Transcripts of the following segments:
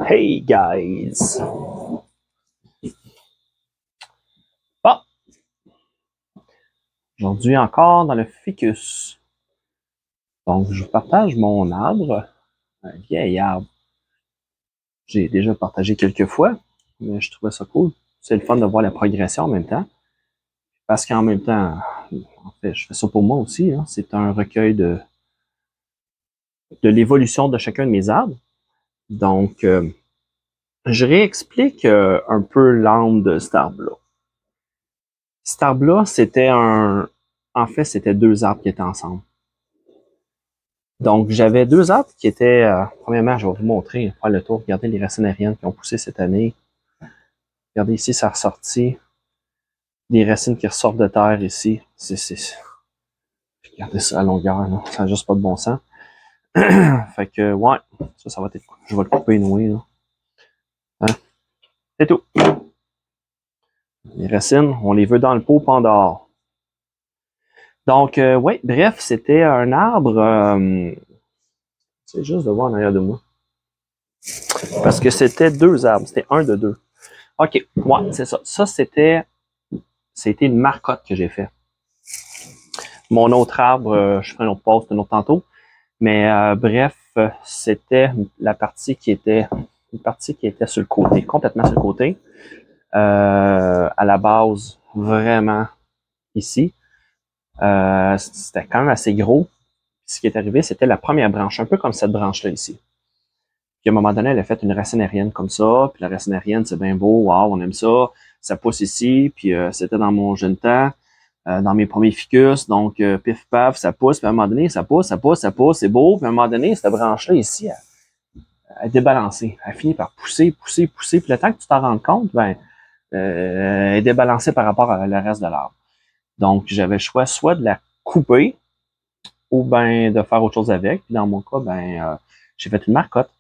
Hey guys! Bon, aujourd'hui encore dans le ficus. Donc, je vous partage mon arbre, un vieil arbre. J'ai déjà partagé quelques fois, mais je trouvais ça cool. C'est le fun de voir la progression en même temps. Parce qu'en même temps, en fait, je fais ça pour moi aussi. Hein. C'est un recueil de l'évolution de chacun de mes arbres. Donc, je réexplique un peu l'âme de cet arbre-là. Cet arbre-là, c'était un... En fait, c'était deux arbres qui étaient ensemble. Donc, j'avais deux arbres qui étaient, premièrement, je vais vous montrer, faire le tour, regardez les racines aériennes qui ont poussé cette année. Regardez ici, ça a ressorti des racines qui ressortent de terre ici. Regardez ça à longueur, là. Ça n'a juste pas de bon sens. Fait que, ouais, ça va être, je vais le couper noué, là. Hein? C'est tout. Les racines, on les veut dans le pot, pas en dehors. Donc, ouais, bref, c'était un arbre, c'est juste de voir en arrière de moi. Parce que c'était deux arbres, c'était un de deux. OK, ouais, c'est ça. Ça, c'était une marcotte que j'ai fait. Mon autre arbre, je ferai un autre post un autre tantôt. Mais bref, c'était la partie qui était sur le côté, complètement sur le côté. À la base, vraiment ici. C'était quand même assez gros. Ce qui est arrivé, c'était la première branche, un peu comme cette branche-là ici. Puis à un moment donné, elle a fait une racine aérienne comme ça. Puis la racine aérienne, c'est bien beau, wow, on aime ça. Ça pousse ici. Puis c'était dans mon jeune temps, dans mes premiers ficus. Donc, pif paf, ça pousse. Puis à un moment donné, ça pousse, c'est beau. Puis à un moment donné, cette branche-là ici, elle est débalancée. Elle finit par pousser. Puis le temps que tu t'en rends compte, ben, elle est débalancée par rapport à le reste de l'arbre. Donc, j'avais le choix soit de la couper ou ben de faire autre chose avec. Puis dans mon cas, ben, j'ai fait une marcotte.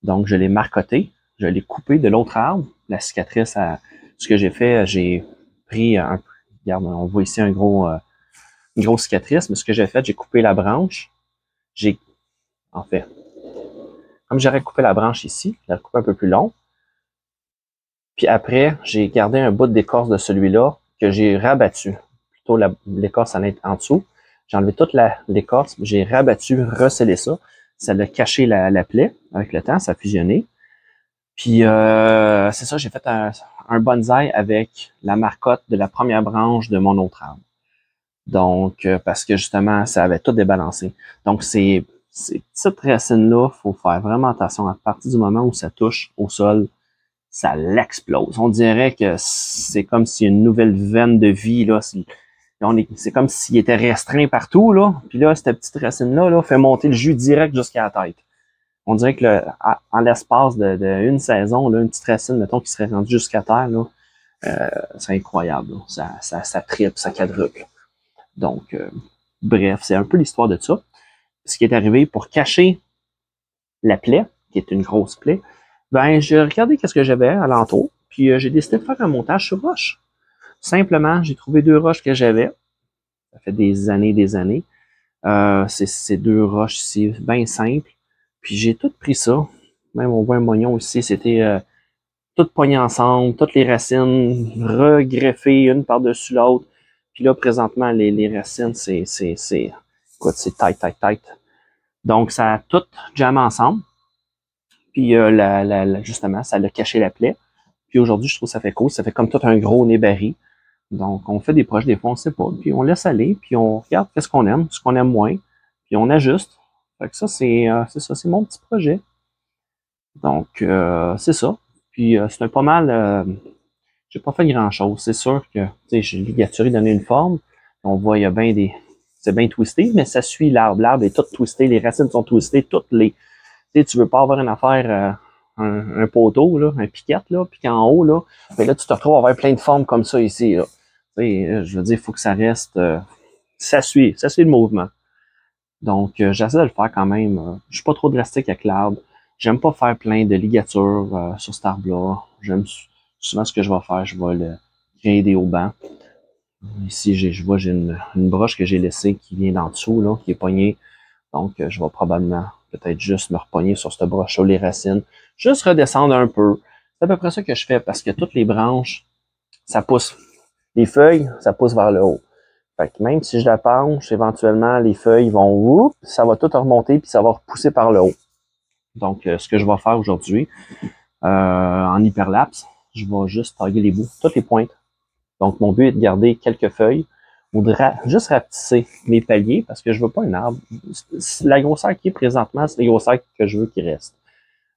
Donc, je l'ai marcotté, je l'ai coupé de l'autre arbre. La cicatrice, ce que j'ai fait, j'ai pris un... Regarde, on voit ici une grosse cicatrice, mais ce que j'ai fait, j'ai coupé la branche. En fait, comme j'aurais coupé la branche ici, je l'ai coupé un peu plus long. Puis après, j'ai gardé un bout d'écorce de celui-là que j'ai rabattu. Plutôt, l'écorce en est en dessous. J'ai enlevé toute l'écorce, j'ai rabattu, recellé ça. Ça l'a caché la plaie avec le temps, ça a fusionné. Puis c'est ça, j'ai fait un bonsaï avec la marcotte de la première branche de mon autre arbre. Donc, parce que justement, ça avait tout débalancé. Donc, ces petites racines-là, il faut faire vraiment attention. À partir du moment où ça touche au sol, ça l'explose. On dirait que c'est comme s'il y a une nouvelle veine de vie, là. C'est comme s'il était restreint partout, là. Puis là, cette petite racine-là, là, fait monter le jus direct jusqu'à la tête. On dirait que en l'espace de une saison, là, une petite racine, mettons, qui serait rendue jusqu'à terre, là, c'est incroyable. Là. Ça triple, ça quadruple. Donc, bref, c'est un peu l'histoire de ça. Ce qui est arrivé pour cacher la plaie, qui est une grosse plaie, ben, j'ai regardé qu'est-ce que j'avais alentour, puis j'ai décidé de faire un montage sur roche. Simplement, j'ai trouvé deux roches que j'avais. Ça fait des années. C'est ces deux roches ici, bien simples. Puis j'ai tout pris ça. Même on voit un moignon ici, c'était tout poigné ensemble, toutes les racines regreffées une par-dessus l'autre. Puis là, présentement, les racines, écoute, c'est tight. Donc, ça a tout jamais ensemble. Puis justement, ça l'a caché la plaie. Puis aujourd'hui, je trouve que ça fait cool. Ça fait comme tout un gros nez barré. Donc, on fait des projets, des fois, on sait pas. Puis on laisse aller, puis on regarde qu'est-ce qu'on aime, ce qu'on aime moins. Puis on ajuste. Fait que ça, c'est ça, c'est mon petit projet. Donc, c'est ça. Puis c'est pas mal. J'ai pas fait grand-chose. C'est sûr que j'ai ligaturé, donné une forme. On voit, il y a bien des. C'est bien twisté, mais ça suit l'arbre. L'arbre est tout twisté, les racines sont twistées, toutes les. Tu veux pas avoir une affaire, un poteau, là, un piquette, là, puis qu'en haut, là, mais là, tu te retrouves à avoir plein de formes comme ça ici. Là. Je veux dire, il faut que ça reste. Ça suit le mouvement. Donc, j'essaie de le faire quand même. Je suis pas trop drastique avec l'arbre. J'aime pas faire plein de ligatures sur cet arbre-là. J'aime souvent ce que je vais faire, je vais le créer des haubans. Ici, je vois j'ai une broche que j'ai laissée qui vient d'en dessous, là, qui est poignée. Donc, je vais probablement peut-être juste me repogner sur ce broche-là, les racines, juste redescendre un peu. C'est à peu près ça que je fais parce que toutes les branches, ça pousse. Les feuilles, ça pousse vers le haut. Fait que même si je la penche, éventuellement, les feuilles vont, ça va tout remonter puis ça va repousser par le haut. Donc, ce que je vais faire aujourd'hui, en hyperlapse, je vais juste tailler les bouts, toutes les pointes. Donc, mon but est de garder quelques feuilles ou de juste rapetisser mes paliers parce que je veux pas un arbre. La grosseur qui est présentement, c'est la grosseur que je veux qu'il reste.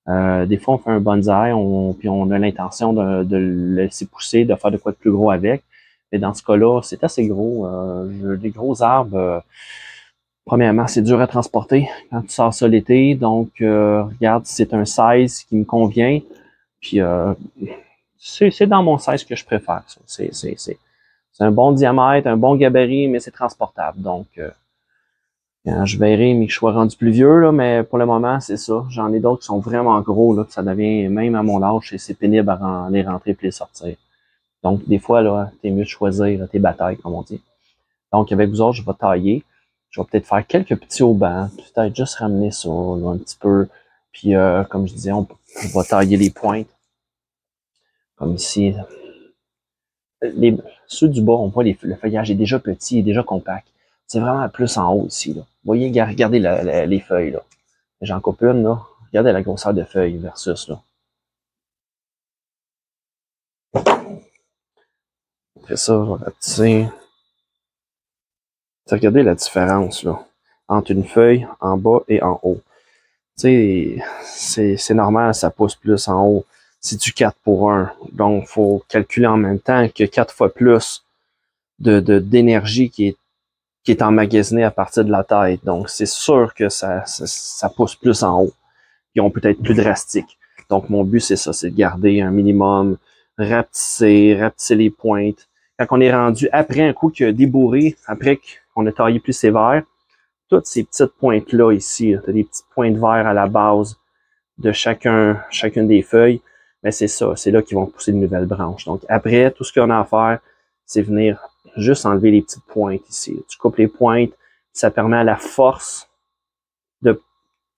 Des fois, on fait un bonsaï, puis on a l'intention de le laisser pousser, de faire de quoi de plus gros avec. Mais dans ce cas-là, c'est assez gros. Les gros arbres, premièrement, c'est dur à transporter quand tu sors ça l'été. Donc, regarde, c'est un size qui me convient. Puis, c'est dans mon size que je préfère. C'est un bon diamètre, un bon gabarit, mais c'est transportable. Donc, je verrai mes choix rendus plus vieux, là, mais pour le moment, c'est ça. J'en ai d'autres qui sont vraiment gros, là, que ça devient, même à mon âge, c'est pénible à les rentrer puis les sortir. Donc, des fois, là, t'es mieux de choisir tes batailles, comme on dit. Donc, avec vous autres, je vais tailler. Je vais peut-être faire quelques petits haubans, peut-être juste ramener ça, là, un petit peu. Puis, comme je disais, je vais tailler les pointes, comme ici. Ceux du bas, on voit le feuillage est déjà petit, est déjà compact. C'est vraiment plus en haut ici, là. Vous voyez, regardez les feuilles, là. J'en coupe une, là. Regardez la grosseur de feuilles versus, là. Après ça, je vais rapetisser. Regardez la différence, là, entre une feuille en bas et en haut. Tu sais, c'est normal, ça pousse plus en haut. C'est du 4 pour 1. Donc, il faut calculer en même temps que 4 fois plus d'énergie qui est emmagasinée à partir de la tête. Donc, c'est sûr que ça pousse plus en haut. Puis, on peut être plus drastique. Donc, mon but, c'est ça, c'est de garder un minimum, rapetisser les pointes. Quand on est rendu après un coup qui a débourré, après qu'on a taillé plus sévère, toutes ces petites pointes-là ici, tu as des petites pointes vertes à la base de chacune des feuilles, mais c'est ça, c'est là qu'ils vont pousser de nouvelles branches. Donc après, tout ce qu'on a à faire, c'est venir juste enlever les petites pointes ici. Tu coupes les pointes, ça permet à la force de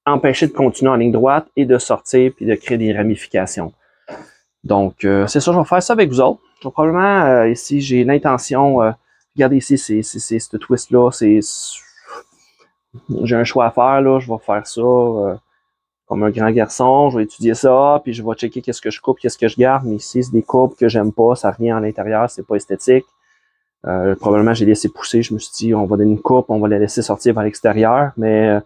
empêcher de continuer en ligne droite et de sortir puis de créer des ramifications. Donc c'est ça, je vais faire ça avec vous autres. Je vais probablement, ici, j'ai l'intention, regardez ici, c'est ce twist-là, j'ai un choix à faire, là, je vais faire ça comme un grand garçon, je vais étudier ça, puis je vais checker qu'est-ce que je coupe, qu'est-ce que je garde, mais ici, c'est des coupes que j'aime pas, ça revient à l'intérieur, c'est pas esthétique. Probablement, j'ai laissé pousser, je me suis dit, on va donner une coupe, on va la laisser sortir vers l'extérieur, mais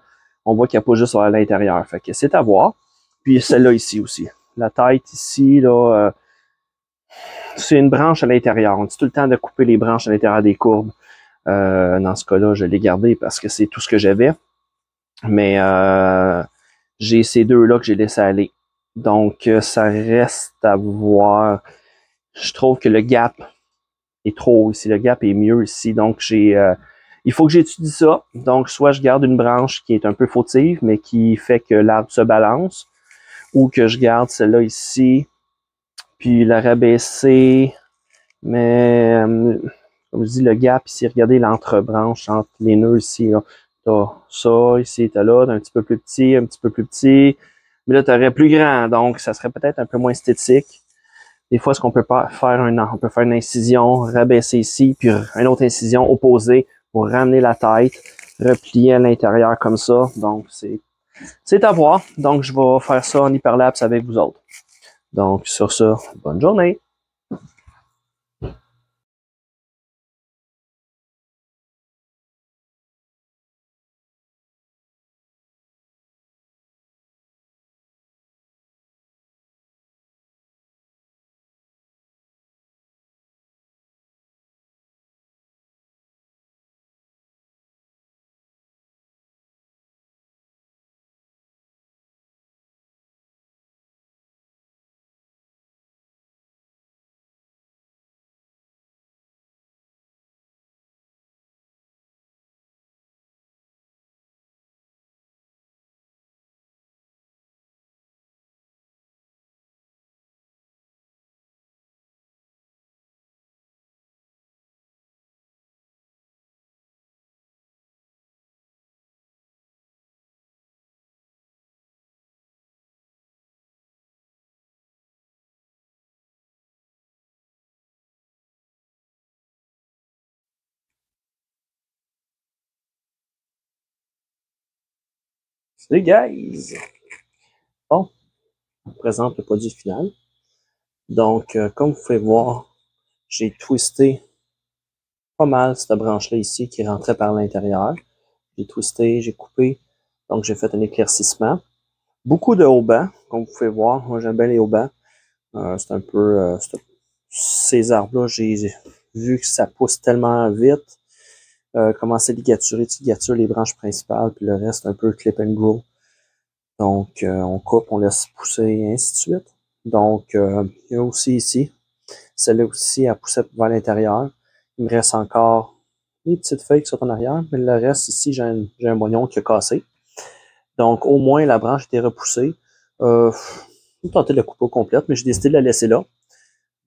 on voit qu'il n'y a pas juste à l'intérieur, fait que c'est à voir. Puis celle-là ici aussi. La tête ici, là, c'est une branche à l'intérieur. On dit tout le temps de couper les branches à l'intérieur des courbes. Dans ce cas-là, je l'ai gardé parce que c'est tout ce que j'avais. Mais j'ai ces deux-là que j'ai laissé aller. Donc, ça reste à voir. Je trouve que le gap est trop haut ici. Le gap est mieux ici. Donc, il faut que j'étudie ça. Donc, soit je garde une branche qui est un peu fautive, mais qui fait que l'arbre se balance, ou que je garde celle-là ici, puis la rabaisser. Mais, comme je dis, le gap ici, regardez l'entrebranche entre les nœuds ici, là. T'as ça, ici, t'as là, un petit peu plus petit, un petit peu plus petit. Mais là, t'aurais plus grand, donc ça serait peut-être un peu moins esthétique. Des fois, ce qu'on peut pas faire on peut faire une incision, rabaisser ici, puis une autre incision opposée pour ramener la tête, replier à l'intérieur comme ça. Donc, c'est à voir. Donc, je vais faire ça en hyperlapse avec vous autres. Donc, sur ça, bonne journée! Salut guys! Bon, on présente le produit final. Donc, comme vous pouvez voir, j'ai twisté pas mal cette branche-là ici qui rentrait par l'intérieur. J'ai twisté, j'ai coupé, donc j'ai fait un éclaircissement. Beaucoup de haubans, comme vous pouvez voir. Moi, j'aime bien les haubans. C'est un peu... ces arbres-là, j'ai vu que ça pousse tellement vite. Commencer à ligaturer, tu ligatures les branches principales, puis le reste, un peu clip and grow. Donc, on coupe, on laisse pousser, et ainsi de suite. Donc, il y a aussi ici, celle-là aussi, elle poussait vers l'intérieur. Il me reste encore les petites feuilles qui sont en arrière, mais le reste, ici, j'ai un moignon qui a cassé. Donc, au moins, la branche était repoussée. J'ai tenté de la couper au complète, mais j'ai décidé de la laisser là.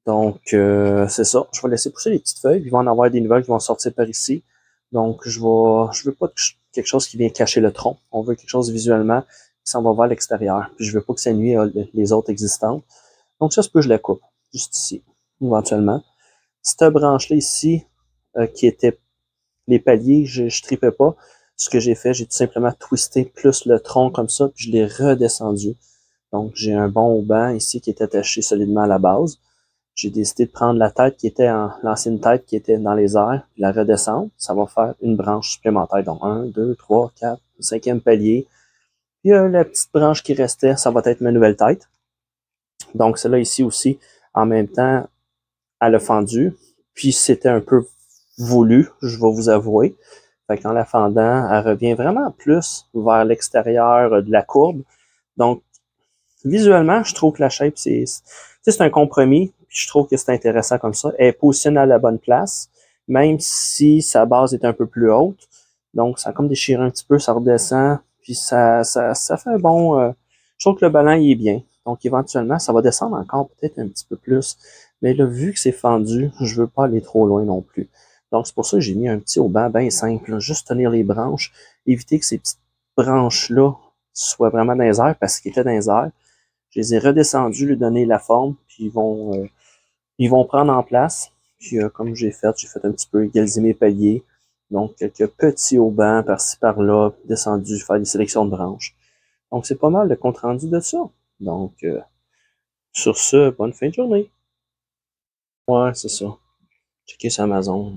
Donc, c'est ça. Je vais laisser pousser les petites feuilles. Il va en avoir des nouvelles qui vont sortir par ici. Donc, je veux pas quelque chose qui vient cacher le tronc. On veut quelque chose visuellement qui s'en va vers l'extérieur. Puis, je veux pas que ça nuise les autres existantes. Donc, ça se peut, je la coupe. Juste ici, éventuellement. Cette branche-là ici, qui était les paliers, je tripais pas. Ce que j'ai fait, j'ai tout simplement twisté plus le tronc comme ça, puis je l'ai redescendu. Donc, j'ai un bon haubans ici qui est attaché solidement à la base. J'ai décidé de prendre la tête qui était l'ancienne tête qui était dans les airs, puis la redescendre. Ça va faire une branche supplémentaire. Donc, 1, 2, 3, 4, 5e palier. Puis la petite branche qui restait, ça va être ma nouvelle tête. Donc, celle-là ici aussi, en même temps, elle a fendu. Puis, c'était un peu voulu, je vais vous avouer. Fait qu'en la fendant, elle revient vraiment plus vers l'extérieur de la courbe. Donc, visuellement, je trouve que la shape, c'est un compromis. Puis je trouve que c'est intéressant comme ça. Elle est positionnée à la bonne place, même si sa base est un peu plus haute. Donc, ça a comme déchiré un petit peu, ça redescend. Puis ça fait un bon... je trouve que le ballon, il est bien. Donc, éventuellement, ça va descendre encore peut-être un petit peu plus. Mais là, vu que c'est fendu, je veux pas aller trop loin non plus. Donc, c'est pour ça que j'ai mis un petit haubans bien simple. Là. Juste tenir les branches, éviter que ces petites branches-là soient vraiment dans les airs parce qu'ils étaient dans les airs. Je les ai redescendus, lui donner la forme, puis ils vont prendre en place. Puis comme j'ai fait un petit peu égaliser mes paliers. Donc, quelques petits haubans par-ci, par-là, descendus, faire des sélections de branches. Donc, c'est pas mal le compte rendu de ça. Donc, sur ce, bonne fin de journée. Ouais, c'est ça. Checker sur Amazon.